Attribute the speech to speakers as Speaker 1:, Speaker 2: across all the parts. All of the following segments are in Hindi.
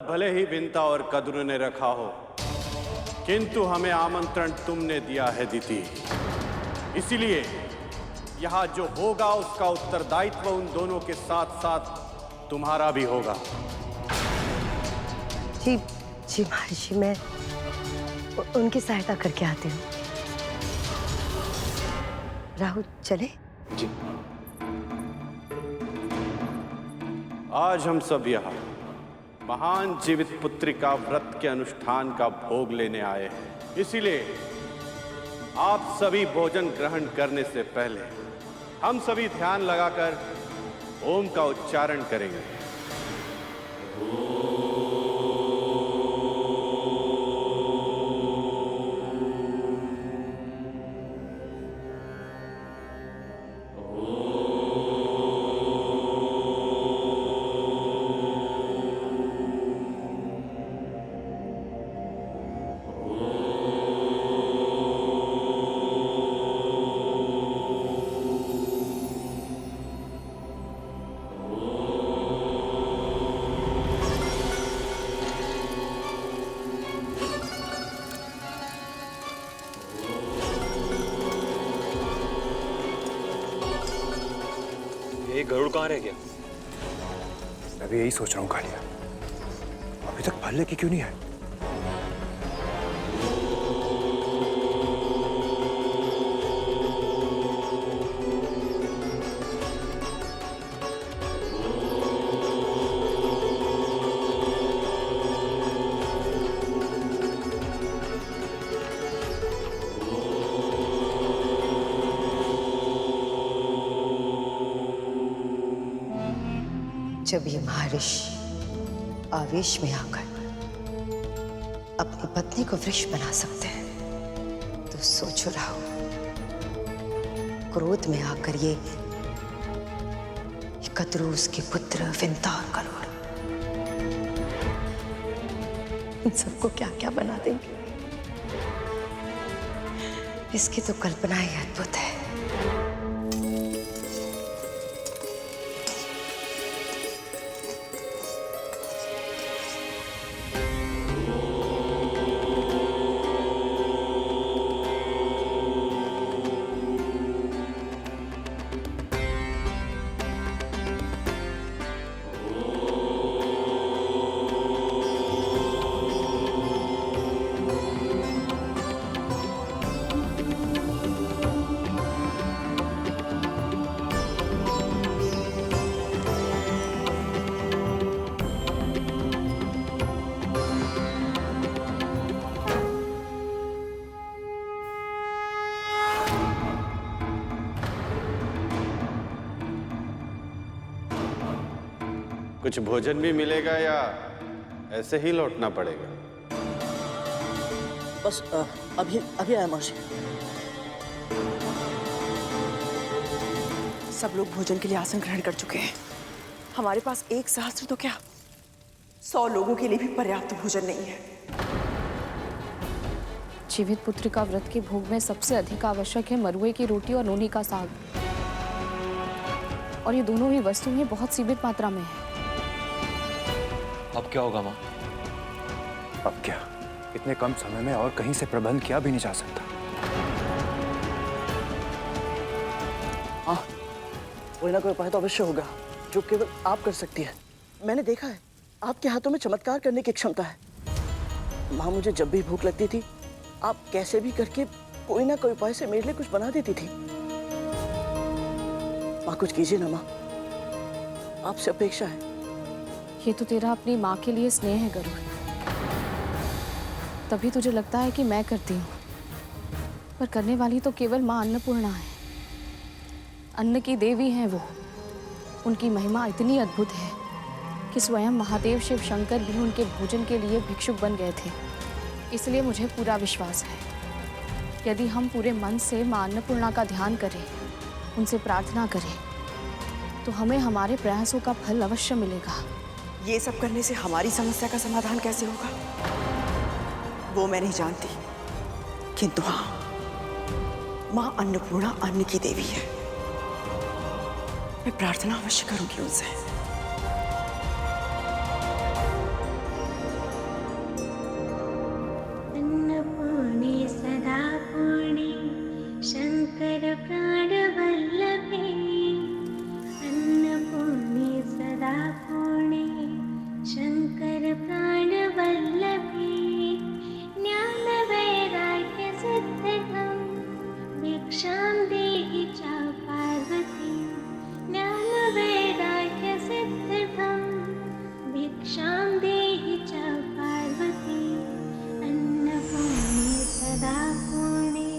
Speaker 1: भले ही विंता और कद्र ने रखा हो, किंतु हमें आमंत्रण तुमने दिया है दीति। इसीलिए यहां जो होगा उसका उत्तरदायित्व उन दोनों के साथ साथ तुम्हारा भी होगा।
Speaker 2: जी जी महर्षि, मैं उनकी सहायता करके आती हूँ। राहुल चले?
Speaker 3: जी।
Speaker 1: आज हम सब यहाँ महान जीवित पुत्रिका व्रत के अनुष्ठान का भोग लेने आए हैं। इसीलिए आप सभी भोजन ग्रहण करने से पहले हम सभी ध्यान लगाकर ओम का उच्चारण करेंगे।
Speaker 3: ये गरुड़ कहाँ रह गया?
Speaker 4: मैं भी यही सोच रहा हूँ कालिया, अभी तक फल लेके क्यों नहीं आए?
Speaker 2: जब ये महर्षि आवेश में आकर अपनी पत्नी को वृक्ष बना सकते हैं, तो सोचो राहुल, क्रोध में आकर ये कद्रूस के पुत्र विंता और करुण इन सबको क्या क्या बना देंगे, इसकी तो कल्पना ही अद्भुत है।
Speaker 1: कुछ भोजन भी मिलेगा या ऐसे ही लौटना पड़ेगा?
Speaker 5: बस अभी अभी आया महर्षि। सब लोग भोजन के लिए आसन ग्रहण कर चुके हैं। हमारे पास 1 सहस्त्र तो क्या 100 लोगों के लिए भी पर्याप्त भोजन नहीं है।
Speaker 6: जीवित पुत्रिका व्रत के भोग में सबसे अधिक आवश्यक है मरुए की रोटी और नोनी का साग, और ये दोनों ही वस्तुएं बहुत सीमित मात्रा में है।
Speaker 3: अब क्या होगा माँ?
Speaker 4: अब क्या, इतने कम समय में और कहीं से प्रबंध किया भी नहीं जा सकता।
Speaker 5: हाँ, कोई ना कोई उपाय तो अवश्य होगा जो केवल आप कर सकती है। मैंने देखा है आपके हाथों में चमत्कार करने की क्षमता है। माँ, मुझे जब भी भूख लगती थी आप कैसे भी करके कोई ना कोई उपाय से मेरे लिए कुछ बना देती थी। माँ, कुछ कीजिए ना माँ, आपसे अपेक्षा है।
Speaker 6: ये तो तेरा अपनी माँ के लिए स्नेह है गरुड़, तभी तुझे लगता है कि मैं करती हूँ, पर करने वाली तो केवल माँ अन्नपूर्णा है। अन्न की देवी हैं वो। उनकी महिमा इतनी अद्भुत है कि स्वयं महादेव शिव शंकर भी उनके भोजन के लिए भिक्षुक बन गए थे। इसलिए मुझे पूरा विश्वास है, यदि हम पूरे मन से माँ अन्नपूर्णा का ध्यान करें, उनसे प्रार्थना करें, तो हमें हमारे प्रयासों का फल अवश्य मिलेगा।
Speaker 5: ये सब करने से हमारी समस्या का समाधान कैसे होगा वो मैं नहीं जानती, किंतु हाँ, माँ अन्नपूर्णा अन्न की देवी है। मैं प्रार्थना अवश्य करूंगी उनसे।
Speaker 7: शङ्कर प्राणवल्लभी ज्ञानवैराग्यसिद्धिदं भिक्षां देहि च पार्वती ज्ञानवैराग्यसिद्धिदं भिक्षां देहि च पार्वती अन्नपूर्णे सदा पूर्णे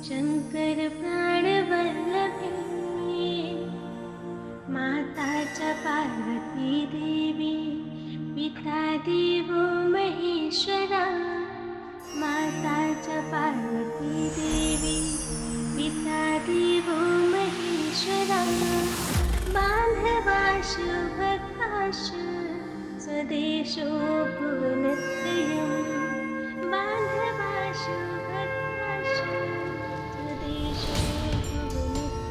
Speaker 7: शङ्कर प्राणवल्लभी माता च पार्वती देवी पिता देवो महेश्वरा माता च पार्वती देवी पिता देवो महेश्वरा बान्धवाशु भक्ताशु स्वदेशो भुवनत्रयं बान्धवाशु भक्ताशु स्वदेशो भुवनत्रयम्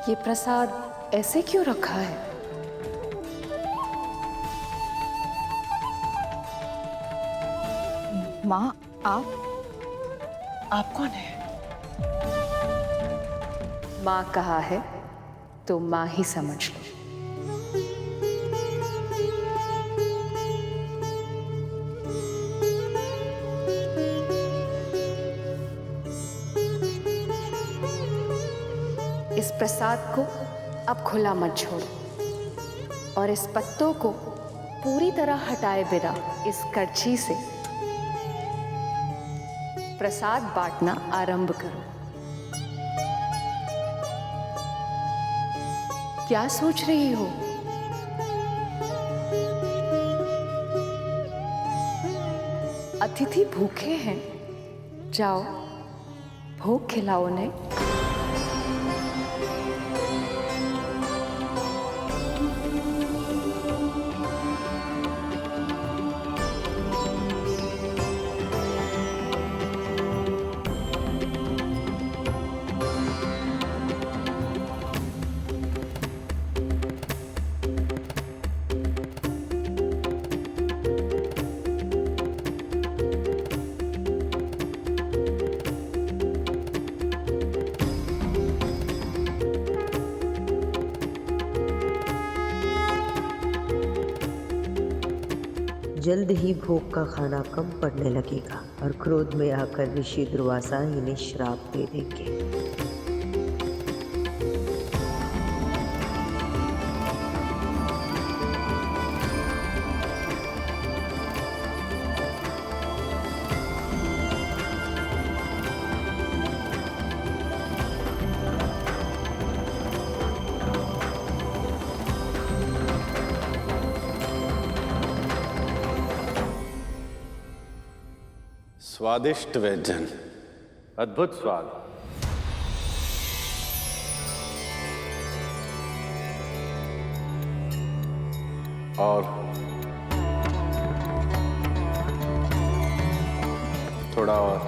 Speaker 6: ये प्रसाद ऐसे क्यों रखा है? माँ, आप कौन है? माँ कहा है तो माँ ही समझ लो। इस प्रसाद को अब खुला मत छोड़ो और इस पत्तों को पूरी तरह हटाए बिना इस करछी से प्रसाद बांटना आरंभ करो। क्या सोच रही हो? अतिथि भूखे हैं, जाओ भोग खिलाओ उन्हें।
Speaker 8: जल्द ही भोग का खाना कम पड़ने लगेगा और क्रोध में आकर ऋषि दुर्वासा इन्हें श्राप दे देंगे।
Speaker 1: स्वादिष्ट व्यंजन, अद्भुत स्वाद। और थोड़ा और।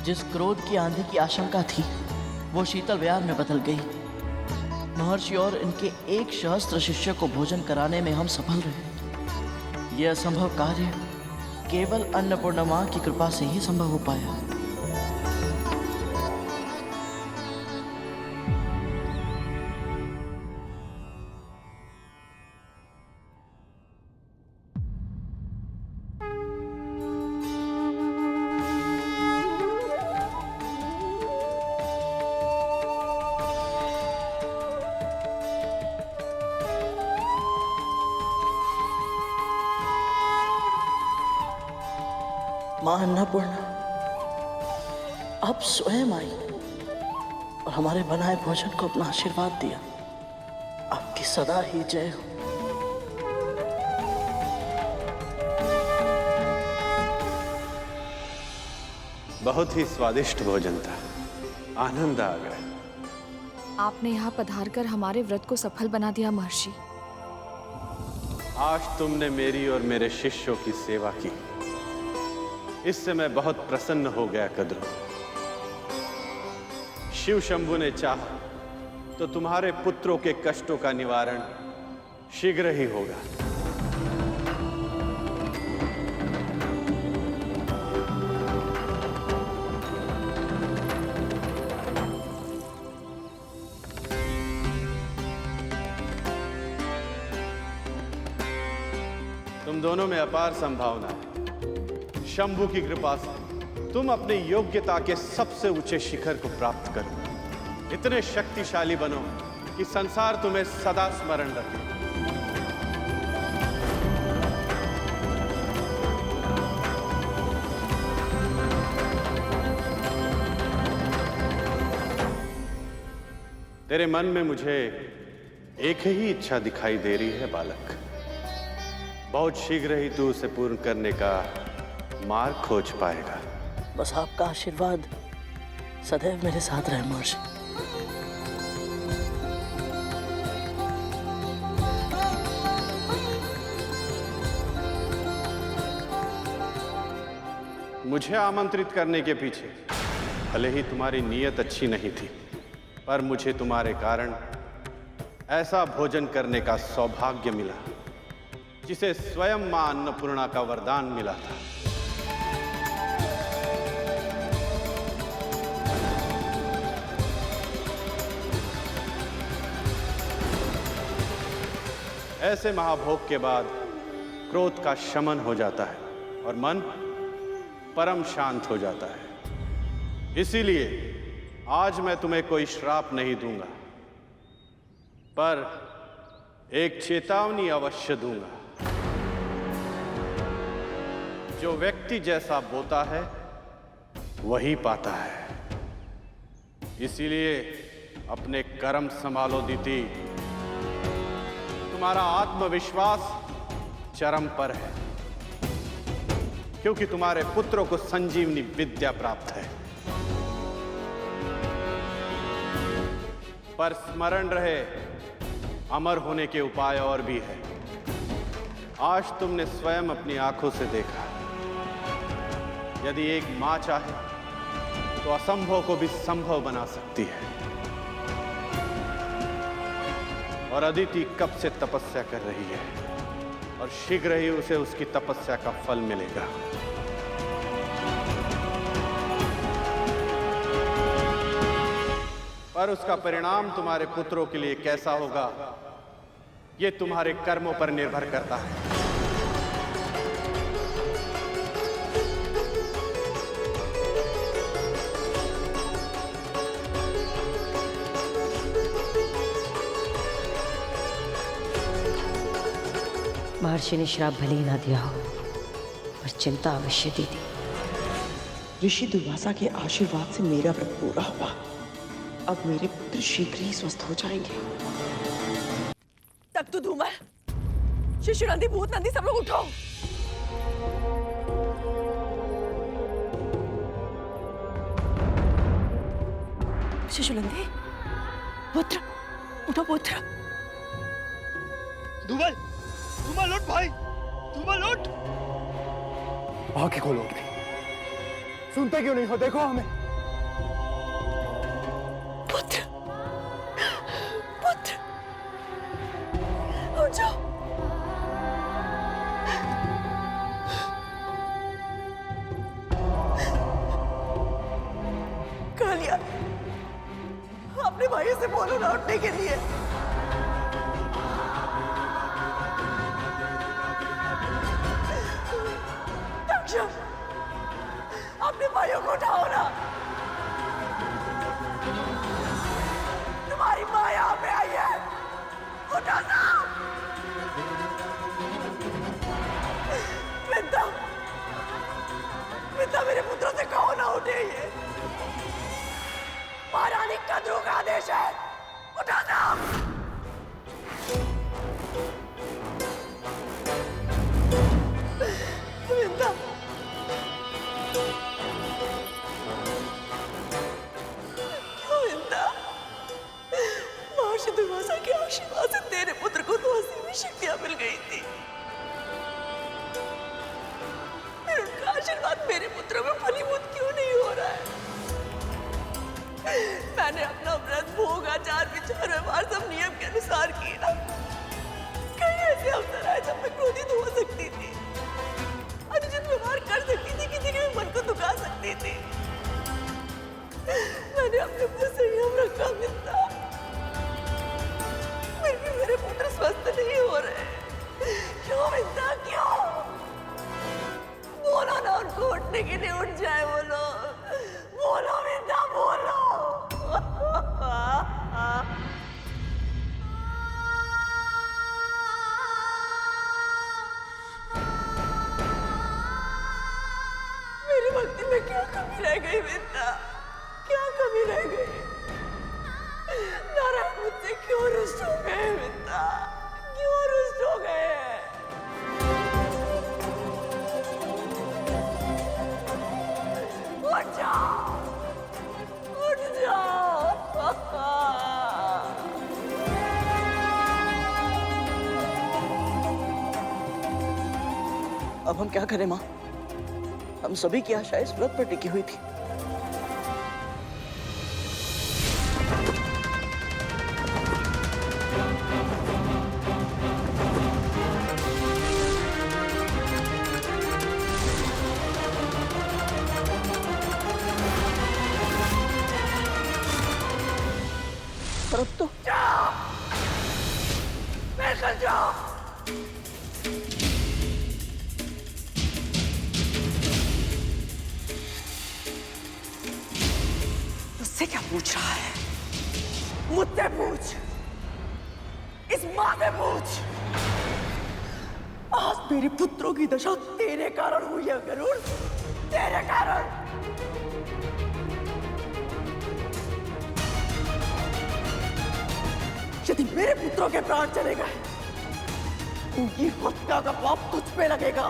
Speaker 5: जिस क्रोध की आंधी की आशंका थी वो शीतल विहार में बदल गई। महर्षि और इनके 1 सहस्त्र शिष्य को भोजन कराने में हम सफल रहे। यह असंभव कार्य केवल अन्नपूर्णा मां की कृपा से ही संभव हो पाया। माँ अन्नपूर्णा, आप स्वयं आई और हमारे बनाए भोजन को अपना आशीर्वाद दिया। आपकी सदा ही जय हो।
Speaker 1: बहुत ही स्वादिष्ट भोजन था, आनंद आ गया।
Speaker 6: आपने यहाँ पधारकर हमारे व्रत को सफल बना दिया महर्षि।
Speaker 1: आज तुमने मेरी और मेरे शिष्यों की सेवा की, इससे मैं बहुत प्रसन्न हो गया कद्रू। शिव शंभु ने चाहा तो तुम्हारे पुत्रों के कष्टों का निवारण शीघ्र ही होगा। तुम दोनों में अपार संभावना है। शंभु की कृपा से तुम अपनी योग्यता के सबसे ऊंचे शिखर को प्राप्त करो। इतने शक्तिशाली बनो कि संसार तुम्हें सदा स्मरण रखे। तेरे मन में मुझे एक ही इच्छा दिखाई दे रही है बालक। बहुत शीघ्र ही तू उसे पूर्ण करने का मार्ग खोज पाएगा।
Speaker 5: बस आपका आशीर्वाद सदैव मेरे साथ रहे महर्षि।
Speaker 1: मुझे आमंत्रित करने के पीछे भले ही तुम्हारी नीयत अच्छी नहीं थी, पर मुझे तुम्हारे कारण ऐसा भोजन करने का सौभाग्य मिला जिसे स्वयं मां अन्नपूर्णा का वरदान मिला था। ऐसे महाभोग के बाद क्रोध का शमन हो जाता है और मन परम शांत हो जाता है। इसीलिए आज मैं तुम्हें कोई श्राप नहीं दूंगा, पर एक चेतावनी अवश्य दूंगा। जो व्यक्ति जैसा बोता है वही पाता है। इसीलिए अपने कर्म संभालो दीति। तुम्हारा आत्मविश्वास चरम पर है, क्योंकि तुम्हारे पुत्रों को संजीवनी विद्या प्राप्त है। पर स्मरण रहे, अमर होने के उपाय और भी है। आज तुमने स्वयं अपनी आंखों से देखा। यदि एक मां चाहे तो असंभव को भी संभव बना सकती है। और अदिति कब से तपस्या कर रही है और शीघ्र ही उसे उसकी तपस्या का फल मिलेगा। पर उसका परिणाम तुम्हारे पुत्रों के लिए कैसा होगा, यह तुम्हारे कर्मों पर निर्भर करता है।
Speaker 8: महर्षि ने श्राप भले ही ना दिया हो, पर चिंता अवश्य दी थी।
Speaker 5: ऋषि दुर्वासा के आशीर्वाद से मेरा व्रत पूरा हुआ। अब मेरे पुत्र शीघ्र ही स्वस्थ हो जाएंगे।
Speaker 9: तब तो धूमर, शिशु नंदी, भूत नंदी, सब लोग उठो। शिशु नंदी, पुत्र, उठो पुत्र।
Speaker 4: धूमल, धूमल उठ भाई, धूमल उठ। आंखें खोलो उठ गई। सुनते क्यों नहीं हो? देखो हमें।
Speaker 9: पुत्र, पुत्र, उठ जाओ। कालिया, अपने भाई से बोलो ना उठने के लिए। दक्षा, अपने भाइयों को उठाओ ना। तुम्हारी माँ यहाँ पे आई है, उठो ना। विद्या, गई है। महारानी कद्रू का आदेश है, उठा जाओ। विंदा, क्यों विंदा? महर्षि दुर्वासा के आशीर्वाद से तेरे पुत्र को तो असीम शक्तियां मिल गई थी। फिर उनका आशीर्वाद मेरे पुत्र में फलीभूत क्यों नहीं हो रहा है? मैंने अपना व्रत, भोग, आचार, विचार, व्यवहार सब नियम के अनुसार किया। कई ऐसे अवसर आए जब मैं क्रोधित हो सकती थी, अनुचित व्यवहार कर सकती थी, किसी के मन को दुखा सकती थी। मैंने अपने ऊपर संयम रखा मिलता, फिर भी मेरे पुत्र स्वस्थ नहीं हो रहे। क्यों मिलता, क्यों? बोलो ना उनको उठने के लिए, उठ जाए बोलो, बोलो मिलता, बोलो। मेरी भक्ति में क्या कमी रह गई विंदा? क्या कमी रह गई? नारायण मुझसे क्यों रुष्ट हो गए विंदा? क्यों रुष्ट हो गए? उठ जाओ, उठ जाओ।
Speaker 5: अब हम क्या करें माँ? हम सभी की आशा इस व्रत पर टिकी हुई थी। पर अब तो
Speaker 9: जाओ, निकल जाओ। मुझसे क्या पूछ रहा है? मुझसे पूछ, इस माँ से पूछ। आज मेरे पुत्रों की दशा तेरे कारण हुई है गरुड़, तेरे कारण। यदि मेरे पुत्रों के प्राण चले गए, उनकी हत्या का पाप तुझ पे लगेगा।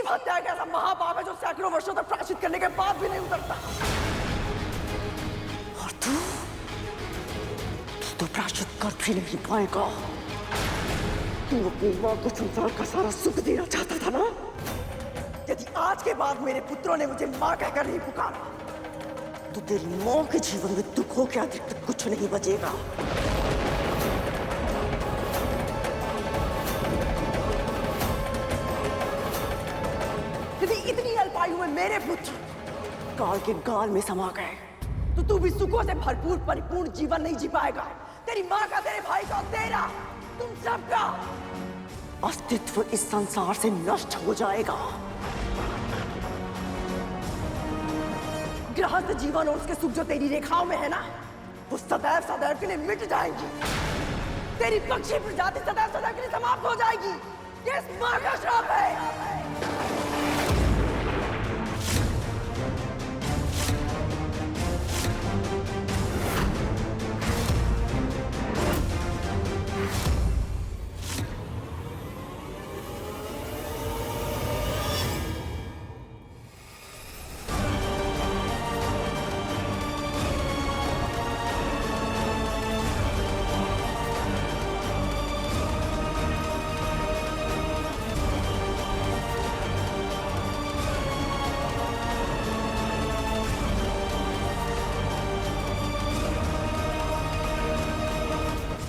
Speaker 9: हत्या एक ऐसा महापाप है जो सैकड़ों वर्षों तक प्रायश्चित करने के बाद भी नहीं उतरता। और तू तो प्रायश्चित कर भी नहीं पाएगा। तू अपनी मां को संसार का सारा सुख देना चाहता था ना? यदि आज के बाद मेरे पुत्रों ने मुझे मां कहकर नहीं पुकारा, तो तेरी मां के जीवन में दुखों के अतिरिक्त कुछ नहीं बचेगा। यदि इतनी अल्पायु में मेरे पुत्र काल के गाल में समा गए, तो तू भी सुखों से भरपूर परिपूर्ण जीवन नहीं जी पाएगा। तेरी मां का, तेरे भाई का, तेरा, तुम सबका अस्तित्व इस संसार से नष्ट हो जाएगा। गृहस्थ जीवन और उसके सुख जो तेरी रेखाओं में है ना, वो सदैव सदैव के लिए मिट जाएगी। तेरी पक्षी प्रजाति सदैव सदैव के लिए समाप्त हो जाएगी। ये इस मां का श्राप है।